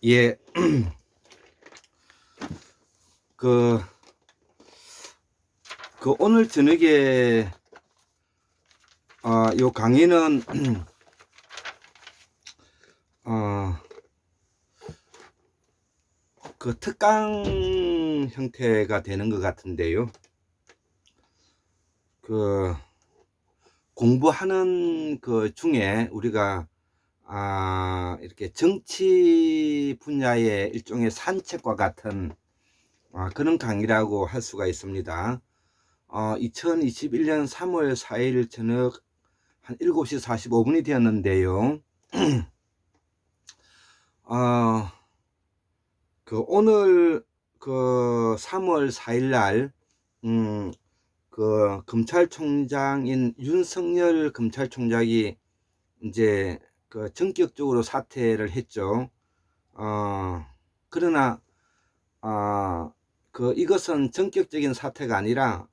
예, 그, 오늘 저녁에, 요 강의는, 어, 특강 형태가 되는 것 같은데요. 공부하는 중에 우리가, 이렇게 정치 분야의 일종의 산책과 같은, 그런 강의라고 할 수가 있습니다. 2021년 3월 4일 저녁 한 7시 45분이 되었는데요. 오늘 3월 4일 날, 검찰총장인 윤석열 검찰총장이 이제 전격적으로 사퇴를 했죠. 그러나, 이것은 전격적인 사퇴가 아니라,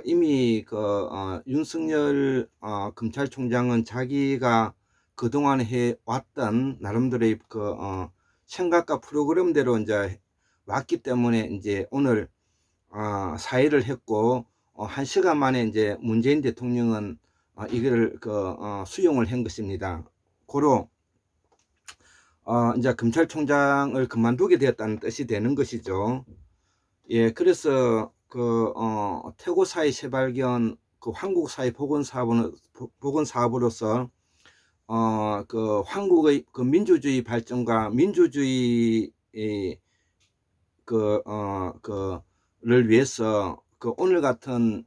이미 윤석열 검찰총장은 자기가 그동안 해왔던 나름대로의 생각과 프로그램대로 이제 왔기 때문에 이제 오늘 사의를 했고, 1시간 만에 이제 문재인 대통령은 이거를 수용을 한 것입니다. 고로 이제 검찰총장을 그만두게 되었다는 뜻이 되는 것이죠. 예, 그래서 태고사의 재발견, 한국사회 보건사업으로서 한국의 민주주의 발전과 민주주의 를 위해서 오늘 같은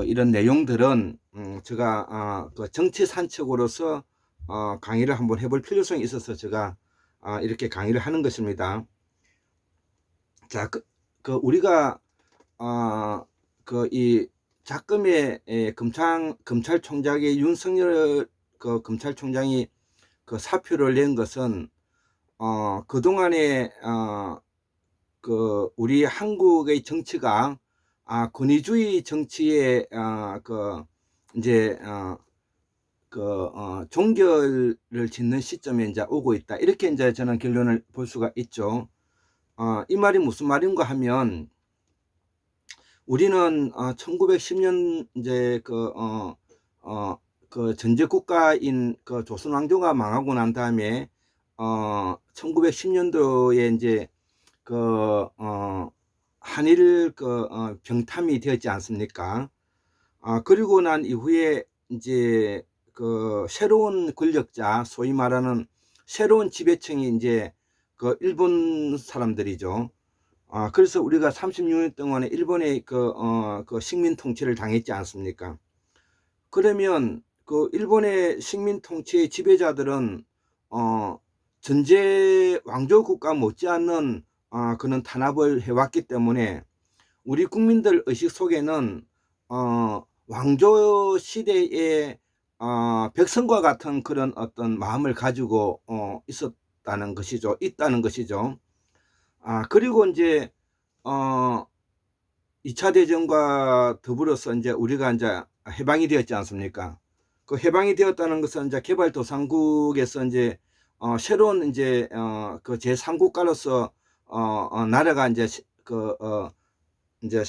이런 내용들은 제가 정치 산책으로서 강의를 한번 해볼 필요성이 있어서 제가 이렇게 강의를 하는 것입니다. 자, 우리가 이 작금의 검찰총장의 윤석열 검찰총장이 사표를 낸 것은 그동안에 우리 한국의 정치가 권위주의 정치에 이제 종결을 짓는 시점에 이제 오고 있다. 이렇게 이제 저는 결론을 볼 수가 있죠. 이 말이 무슨 말인가 하면, 우리는 1910년 이제 전제 국가인 조선 왕조가 망하고 난 다음에 1910년도에 이제 한일 병탐이 되었지 않습니까? 그리고 난 이후에 이제 새로운 권력자, 소위 말하는 새로운 지배층이 이제 일본 사람들이죠. 그래서 우리가 36년 동안에 일본의 식민 통치를 당했지 않습니까? 그러면 일본의 식민 통치의 지배자들은 전제 왕조 국가 못지않는 그런 탄압을 해왔기 때문에 우리 국민들 의식 속에는 왕조 시대의 백성과 같은 그런 어떤 마음을 가지고 있다는 것이죠. 그리고 이제 2차 대전과 더불어서 이제 우리가 이제 해방이 되었지 않습니까? 해방이 되었다는 것은 이제 개발도상국에서 이제 새로운 이제 제3국가로서 나라가 이제 이제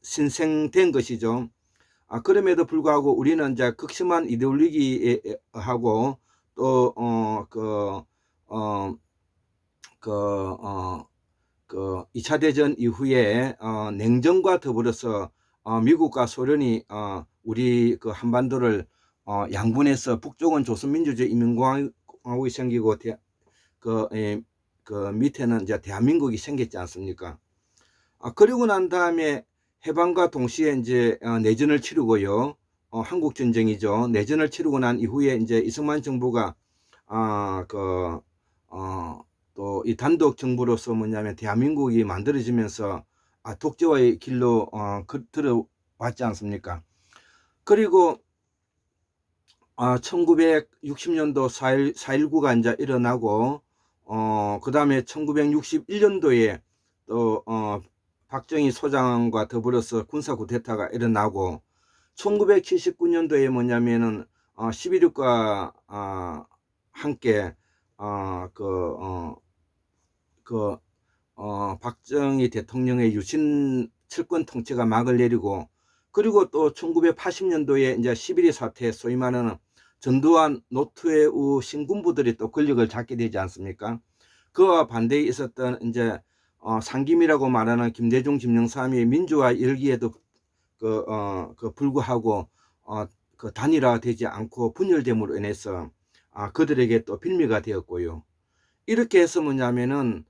신생된 것이죠. 그럼에도 불구하고 우리는 이제 극심한 이데올로기하고 또 2차 대전 이후에 냉전과 더불어서 미국과 소련이 우리 한반도를 양분해서 북쪽은 조선민주주의 인민공화국이 생기고 밑에는 이제 대한민국이 생겼지 않습니까? 그리고 난 다음에 해방과 동시에 이제 내전을 치르고요. 한국 전쟁이죠. 내전을 치르고 난 이후에 이제 이승만 정부가 또 이 단독 정부로서 뭐냐면 대한민국이 만들어지면서 독재와의 길로 들어왔지 않습니까? 그리고 1960년도 4.19가 이제 일어나고 그 다음에 1961년도에 또 박정희 소장과 더불어서 군사 쿠데타가 일어나고 1979년도에 뭐냐면은 11.6과 함께 박정희 대통령의 유신 철권 통치가 막을 내리고, 그리고 또 1980년도에 이제 11.2 사태, 소위 말하는 전두환 노태우 신군부들이 또 권력을 잡게 되지 않습니까? 그와 반대에 있었던 이제 상김이라고 말하는 김대중, 김영삼의 민주화 열기에도 불구하고 그 단일화되지 않고 분열됨으로 인해서 그들에게 또 빌미가 되었고요. 이렇게 해서 뭐냐면은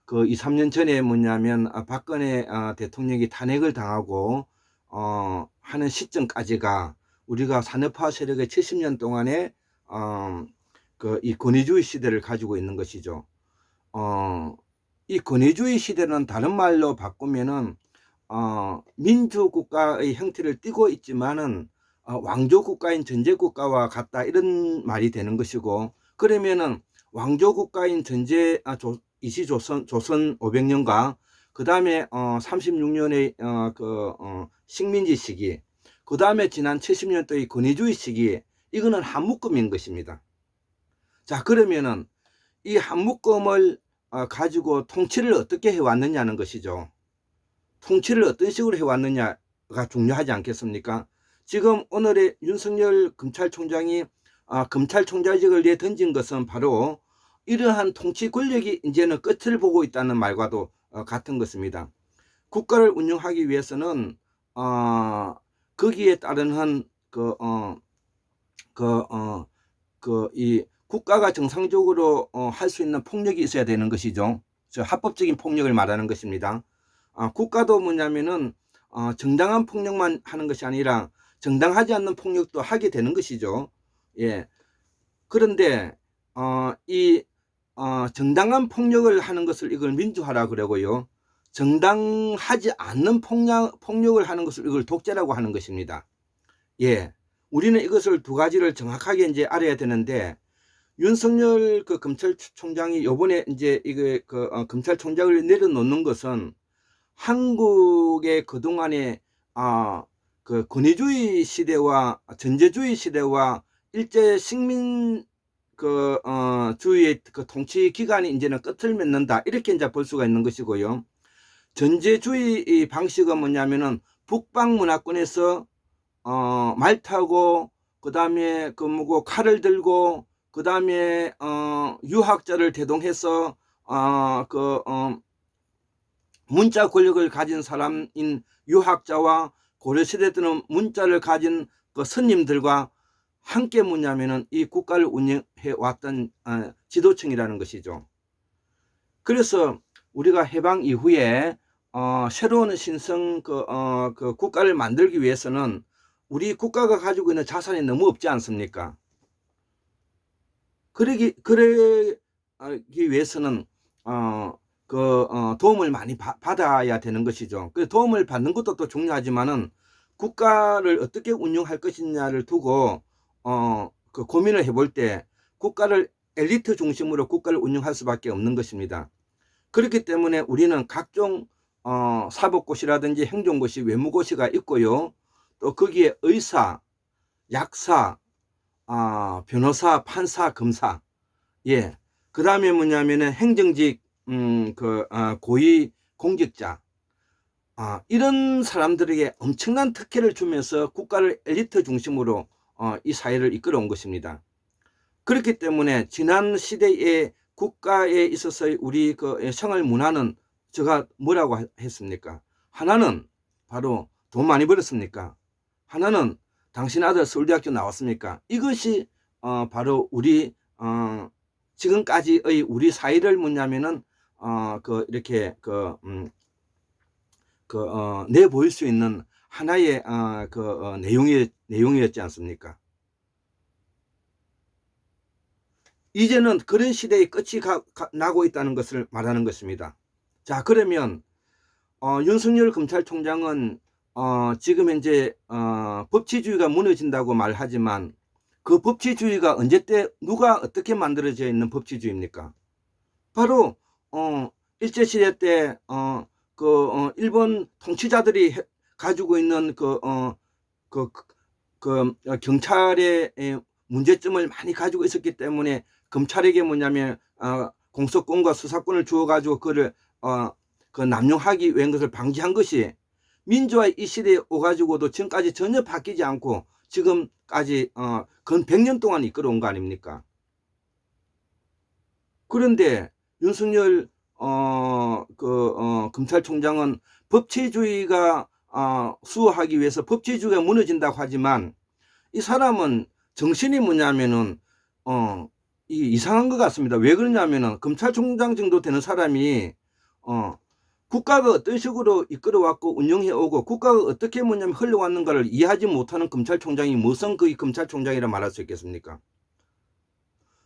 그 2, 3년 전에 뭐냐면 박근혜 대통령이 탄핵을 당하고 하는 시점까지가 우리가 산업화 세력의 70년 동안에 이 권위주의 시대를 가지고 있는 것이죠. 이 권위주의 시대는 다른 말로 바꾸면은 민주국가의 형태를 띠고 있지만은 왕조국가인 전제국가와 같다, 이런 말이 되는 것이고, 그러면은 왕조국가인 조선 500년과 그 다음에 36년의 식민지 시기, 그 다음에 지난 70년도의 권위주의 시기, 이거는 한 묶음인 것입니다. 자, 그러면은 이 한 묶음을 가지고 통치를 어떻게 해왔느냐는 것이죠. 통치를 어떤 식으로 해왔느냐가 중요하지 않겠습니까? 지금 오늘의 윤석열 검찰총장이 검찰총장직을 내던진 것은 바로 이러한 통치 권력이 이제는 끝을 보고 있다는 말과도 같은 것입니다. 국가를 운영하기 위해서는 거기에 따른 이 국가가 정상적으로 할 수 있는 폭력이 있어야 되는 것이죠. 합법적인 폭력을 말하는 것입니다. 국가도 뭐냐면은 정당한 폭력만 하는 것이 아니라 정당하지 않는 폭력도 하게 되는 것이죠. 예. 그런데 정당한 폭력을 하는 것을 이걸 민주화라 그러고요. 정당하지 않는 폭력을 하는 것을 이걸 독재라고 하는 것입니다. 예. 우리는 이것을 두 가지를 정확하게 이제 알아야 되는데, 윤석열 그 검찰총장이 요번에 이제 검찰총장을 내려놓는 것은 한국의 그동안의 그 권위주의 시대와 전제주의 시대와 일제 식민 주의의 그 통치 기간이 이제는 끝을 맺는다, 이렇게 이제 볼 수가 있는 것이고요. 전제주의 방식은 뭐냐면은 북방 문화권에서 말 타고, 그 다음에 칼을 들고, 그 다음에 유학자를 대동해서 문자 권력을 가진 사람인 유학자와 고려시대 때는 문자를 가진 그 스님들과 함께 뭐냐면은 이 국가를 운영해 왔던 지도층이라는 것이죠. 그래서 우리가 해방 이후에 새로운 신성 그 국가를 만들기 위해서는 우리 국가가 가지고 있는 자산이 너무 없지 않습니까? 그러기 위해서는 도움을 많이 받아야 되는 것이죠. 그 도움을 받는 것도 또 중요하지만은 국가를 어떻게 운영할 것이냐를 두고 고민을 해볼 때 국가를 엘리트 중심으로 국가를 운영할 수밖에 없는 것입니다. 그렇기 때문에 우리는 각종 사법고시라든지 행정고시, 외무고시가 있고요. 또 거기에 의사, 약사, 변호사, 판사, 검사, 예, 그 다음에 뭐냐면은 행정직 고위 공직자, 이런 사람들에게 엄청난 특혜를 주면서 국가를 엘리트 중심으로 이 사회를 이끌어 온 것입니다. 그렇기 때문에 지난 시대의 국가에 있어서의 우리 그 생활 문화는 제가 뭐라고 했습니까? 하나는 바로 돈 많이 벌었습니까? 하나는 당신 아들 서울대학교 나왔습니까? 이것이 바로 우리 지금까지의 우리 사회를 뭐냐면은 이렇게 내보일 수 있는 하나의 내용이었지 않습니까? 이제는 그런 시대의 끝이 나고 있다는 것을 말하는 것입니다. 자, 그러면 윤석열 검찰총장은 지금 현재 법치주의가 무너진다고 말하지만 그 법치주의가 언제 때 누가 어떻게 만들어져 있는 법치주의입니까? 바로 일제시대 때 일본 통치자들이 가지고 있는 경찰의 문제점을 많이 가지고 있었기 때문에 검찰에게 뭐냐면 공소권과 수사권을 주어가지고 그를 그 남용하기 위한 것을 방지한 것이 민주화 이 시대에 오가지고도 지금까지 전혀 바뀌지 않고 지금까지 건 100년 동안 이끌어온 거 아닙니까? 그런데 윤석열 검찰총장은 법치주의가 수호하기 위해서 법치주의가 무너진다고 하지만 이 사람은 정신이 뭐냐면은 이상한 것 같습니다. 왜 그러냐면은 검찰총장 정도 되는 사람이 국가가 어떤 식으로 이끌어왔고 운영해 오고 국가가 어떻게 뭐냐면 흘러왔는가를 이해하지 못하는 검찰총장이 무슨 그 검찰총장이라 말할 수 있겠습니까?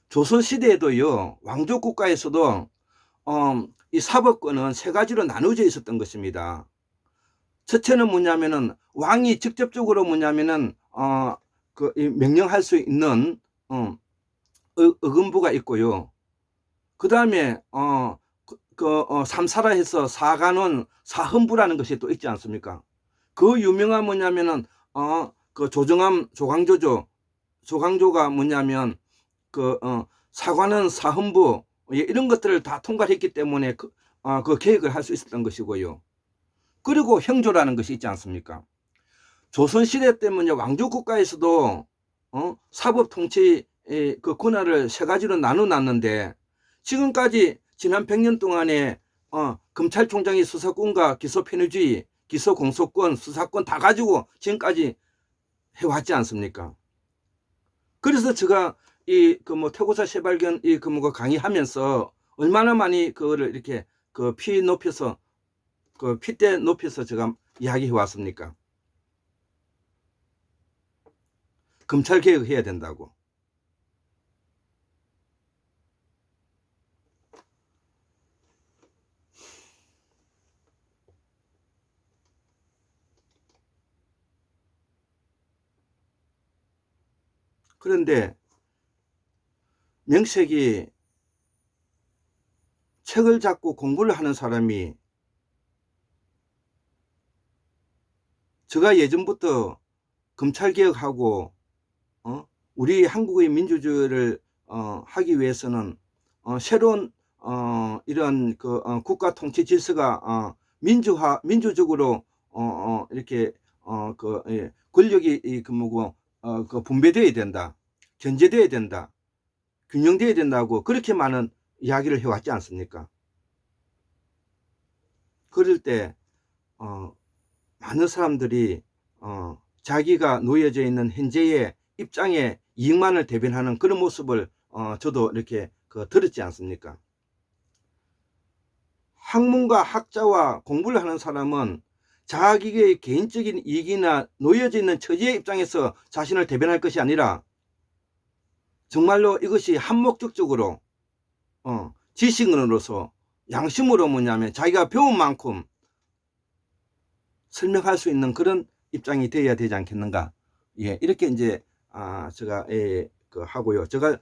조선시대에도요, 왕조국가에서도 이 사법권은 세 가지로 나누어져 있었던 것입니다. 첫째는 뭐냐면은 왕이 직접적으로 뭐냐면은 명령할 수 있는 의금부가 있고요. 그 다음에 삼사라 해서 사관원 사헌부라는 것이 또 있지 않습니까? 그 유명한 뭐냐면은 그 조광조가 뭐냐면 사관원 사헌부 이런 것들을 다 통과했기 때문에 그 계획을 할 수 있었던 것이고요. 그리고 형조라는 것이 있지 않습니까? 조선시대 때문에 왕조국가에서도 사법 통치 그 권한을 세 가지로 나눠놨는데 지금까지 지난 100년 동안에 검찰총장이 수사권과 기소편의주의, 기소공소권, 수사권 다 가지고 지금까지 해왔지 않습니까? 그래서 제가 태고사 재발견 강의하면서 얼마나 많이 그거를 이렇게 핏대 높여서 제가 이야기해 왔습니까? 검찰 개혁해야 된다고. 그런데 명색이 책을 잡고 공부를 하는 사람이 제가 예전부터 검찰개혁하고 우리 한국의 민주주의를 하기 위해서는 새로운 이런 국가 통치 질서가 민주적으로 이렇게 권력이 분배되어야 된다, 견제되어야 된다, 균형되어야 된다고 그렇게 많은 이야기를 해왔지 않습니까? 그럴 때 많은 사람들이 자기가 놓여져 있는 현재의 입장에 이익만을 대변하는 그런 모습을 저도 이렇게 들었지 않습니까? 학문과 학자와 공부를 하는 사람은 자기의 개인적인 이익이나 놓여져 있는 처지의 입장에서 자신을 대변할 것이 아니라 정말로 이것이 한목적적으로 지식인으로서 양심으로 뭐냐면 자기가 배운 만큼 설명할 수 있는 그런 입장이 되어야 되지 않겠는가. 예, 이렇게 이제 제가 하고요. 제가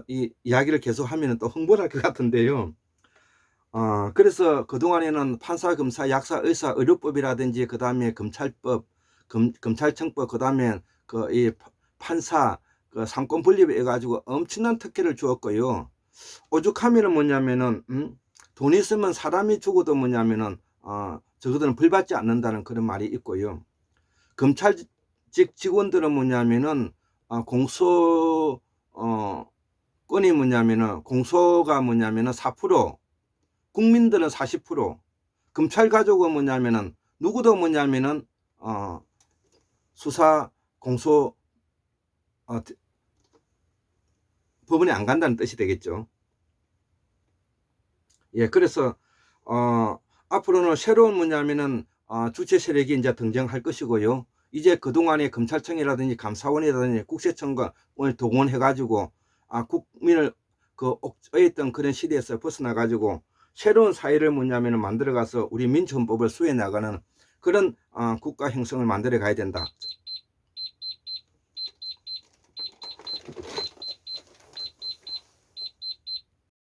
이 이야기를 계속 하면 또 흥분할 것 같은데요. 그래서 그동안에는 판사, 검사, 약사, 의사, 의료법이라든지 그 다음에 검찰법, 검찰청법, 그 다음에 이 판사 상권 분립에 가지고 엄청난 특혜를 주었고요. 오죽하면은 뭐냐면은 돈 있으면 사람이 죽어도 뭐냐면은 저거들은 벌받지 않는다는 그런 말이 있고요. 검찰직 직원들은 뭐냐면은 공소 건이 뭐냐면은 공소가 뭐냐면은 4%, 국민들은 40%, 검찰 가족은 뭐냐면은 누구도 뭐냐면은 수사 공소 법원에 안 간다는 뜻이 되겠죠. 예, 그래서 앞으로는 새로운 뭐냐면은 주체 세력이 이제 등장할 것이고요. 이제 그동안에 검찰청이라든지 감사원이라든지 국세청과 오늘 동원해 가지고 국민을 옥죄했던 그런 시대에서 벗어나 가지고 새로운 사회를 뭐냐면은 만들어 가서 우리 민주헌법을 수호해 나가는 그런 국가 형성을 만들어 가야 된다.